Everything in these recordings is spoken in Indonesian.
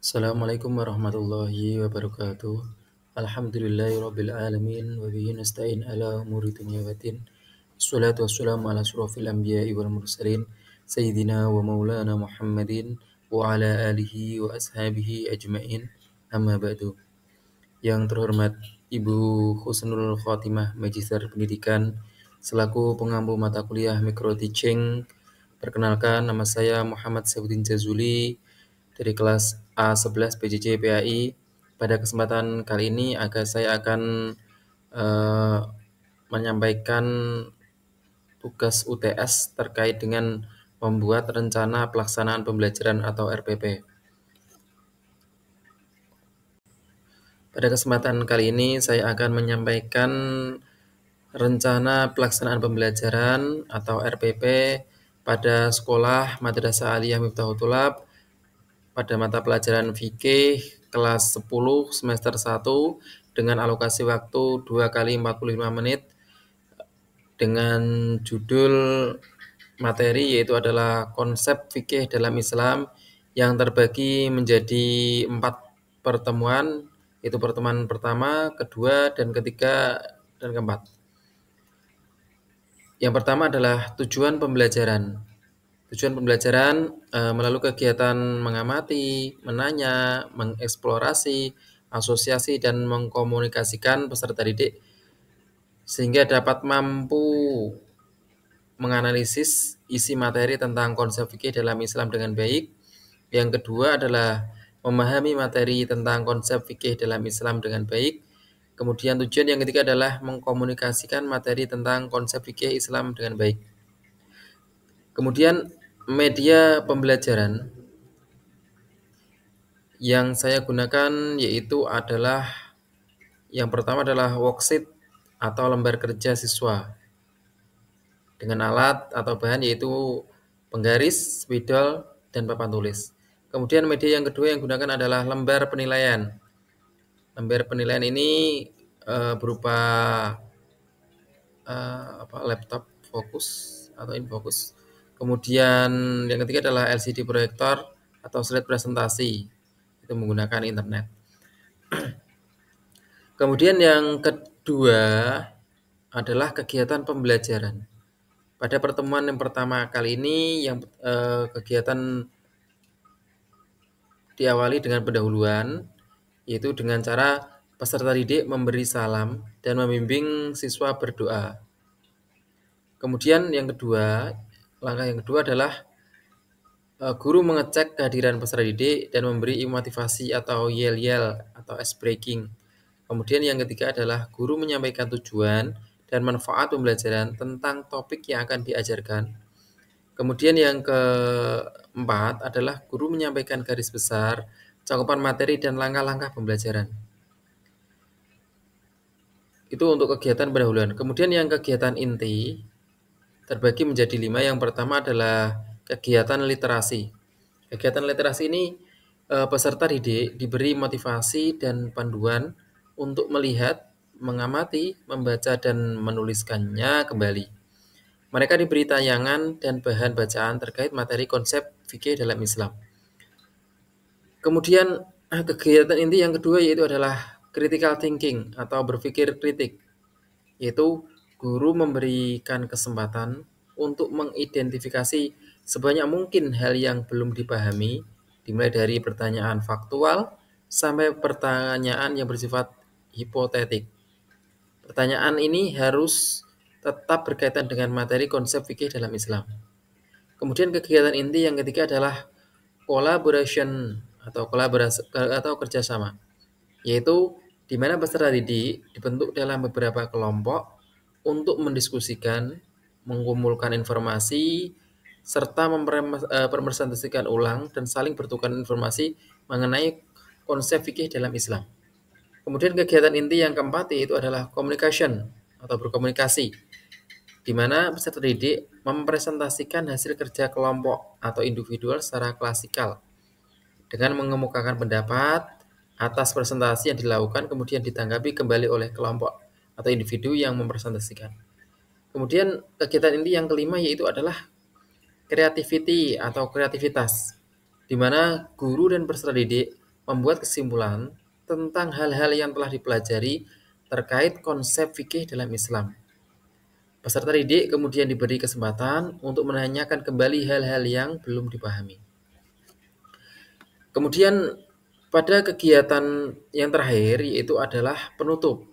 Assalamualaikum warahmatullahi wabarakatuh. Alhamdulillahirabbil alamin wa bihi nasta'in ala umuri dunya waddin. Wassalatu wassalamu ala asyrofil anbiya'i wal mursalin sayyidina wa maulana Muhammadin wa ala alihi wa ashabihi ajmain. Amma ba'du. Yang terhormat Ibu Husnul Khotimah Magister Pendidikan selaku pengampu mata kuliah Micro Teaching. Perkenalkan, nama saya Muhammad Saifuddin Jazuli dari kelas A11 PJJ PAI. Pada kesempatan kali ini saya akan menyampaikan tugas UTS terkait dengan membuat rencana pelaksanaan pembelajaran atau RPP. Pada kesempatan kali ini saya akan menyampaikan rencana pelaksanaan pembelajaran atau RPP pada sekolah Madrasah Aliyah Miftahul Thulab pada mata pelajaran fikih kelas 10 semester 1 dengan alokasi waktu 2 kali 45 menit dengan judul materi yaitu adalah konsep fikih dalam Islam yang terbagi menjadi 4 pertemuan, yaitu pertemuan pertama, kedua, dan ketiga, dan keempat. Yang pertama adalah tujuan pembelajaran. Tujuan pembelajaran melalui kegiatan mengamati, menanya, mengeksplorasi, asosiasi, dan mengkomunikasikan peserta didik sehingga dapat mampu menganalisis isi materi tentang konsep fikih dalam Islam dengan baik. Yang kedua adalah memahami materi tentang konsep fikih dalam Islam dengan baik. Kemudian tujuan yang ketiga adalah mengkomunikasikan materi tentang konsep fikih Islam dengan baik. Kemudian media pembelajaran yang saya gunakan yaitu adalah yang pertama adalah worksheet atau lembar kerja siswa dengan alat atau bahan yaitu penggaris, spidol, dan papan tulis. Kemudian media yang kedua yang digunakan adalah lembar penilaian. Lembar penilaian ini berupa laptop fokus atau infocus. Kemudian yang ketiga adalah LCD proyektor atau slide presentasi, itu menggunakan internet. Kemudian yang kedua adalah kegiatan pembelajaran. Pada pertemuan yang pertama kali ini yang kegiatan diawali dengan pendahuluan, yaitu dengan cara peserta didik memberi salam dan membimbing siswa berdoa. Kemudian langkah yang kedua adalah guru mengecek kehadiran peserta didik dan memberi motivasi atau yel-yel atau ice breaking. Kemudian yang ketiga adalah guru menyampaikan tujuan dan manfaat pembelajaran tentang topik yang akan diajarkan. Kemudian yang keempat adalah guru menyampaikan garis besar, cakupan materi dan langkah-langkah pembelajaran. Itu untuk kegiatan pendahuluan. Kemudian yang kegiatan inti terbagi menjadi 5. Yang pertama adalah kegiatan literasi. Kegiatan literasi ini peserta didik diberi motivasi dan panduan untuk melihat, mengamati, membaca, dan menuliskannya kembali. Mereka diberi tayangan dan bahan bacaan terkait materi konsep fikih dalam Islam. Kemudian kegiatan inti yang kedua yaitu adalah critical thinking atau berpikir kritik, yaitu guru memberikan kesempatan untuk mengidentifikasi sebanyak mungkin hal yang belum dipahami, dimulai dari pertanyaan faktual sampai pertanyaan yang bersifat hipotetik. Pertanyaan ini harus tetap berkaitan dengan materi konsep fikih dalam Islam. Kemudian kegiatan inti yang ketiga adalah collaboration atau kerjasama, yaitu di mana peserta didik dibentuk dalam beberapa kelompok untuk mendiskusikan, mengumpulkan informasi, serta mempresentasikan ulang dan saling bertukar informasi mengenai konsep fikih dalam Islam. Kemudian kegiatan inti yang keempat yaitu adalah communication atau berkomunikasi, di mana peserta didik mempresentasikan hasil kerja kelompok atau individual secara klasikal dengan mengemukakan pendapat atas presentasi yang dilakukan kemudian ditanggapi kembali oleh kelompok atau individu yang mempresentasikan. Kemudian kegiatan inti yang kelima yaitu adalah creativity atau kreativitas, di mana guru dan peserta didik membuat kesimpulan tentang hal-hal yang telah dipelajari terkait konsep fikih dalam Islam. Peserta didik kemudian diberi kesempatan untuk menanyakan kembali hal-hal yang belum dipahami. Kemudian pada kegiatan yang terakhir yaitu adalah penutup,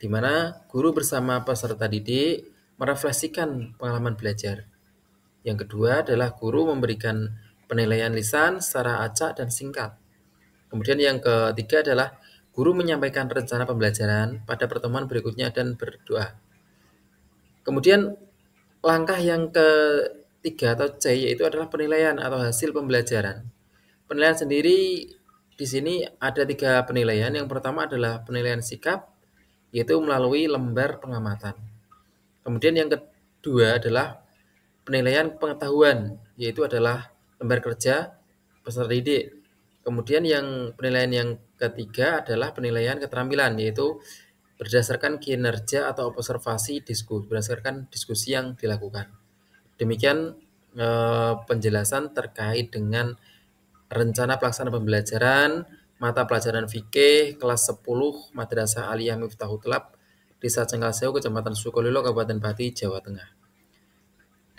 di mana guru bersama peserta didik merefleksikan pengalaman belajar. Yang kedua adalah guru memberikan penilaian lisan secara acak dan singkat. Kemudian yang ketiga adalah guru menyampaikan rencana pembelajaran pada pertemuan berikutnya dan berdoa. Kemudian langkah yang ketiga atau C yaitu adalah penilaian atau hasil pembelajaran. Penilaian sendiri di sini ada 3 penilaian. Yang pertama adalah penilaian sikap, yaitu melalui lembar pengamatan. Kemudian yang kedua adalah penilaian pengetahuan, yaitu adalah lembar kerja peserta didik. Kemudian yang penilaian yang ketiga adalah penilaian keterampilan, yaitu berdasarkan kinerja atau observasi berdasarkan diskusi yang dilakukan. Demikian penjelasan terkait dengan rencana pelaksana pembelajaran mata pelajaran fikih kelas 10 Madrasah Aliyah Miftahul Thalab, Desa Cengkalseu, Kecamatan Sukolilo, Kabupaten Pati, Jawa Tengah.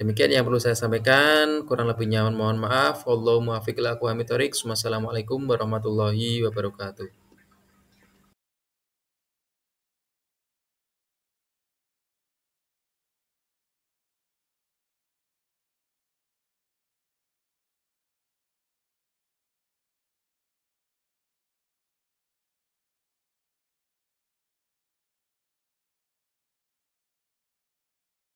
Demikian yang perlu saya sampaikan, kurang lebihnya mohon maaf. Wallahu muwaffiq ila aqwamit thoriq. Wassalamualaikum warahmatullahi wabarakatuh.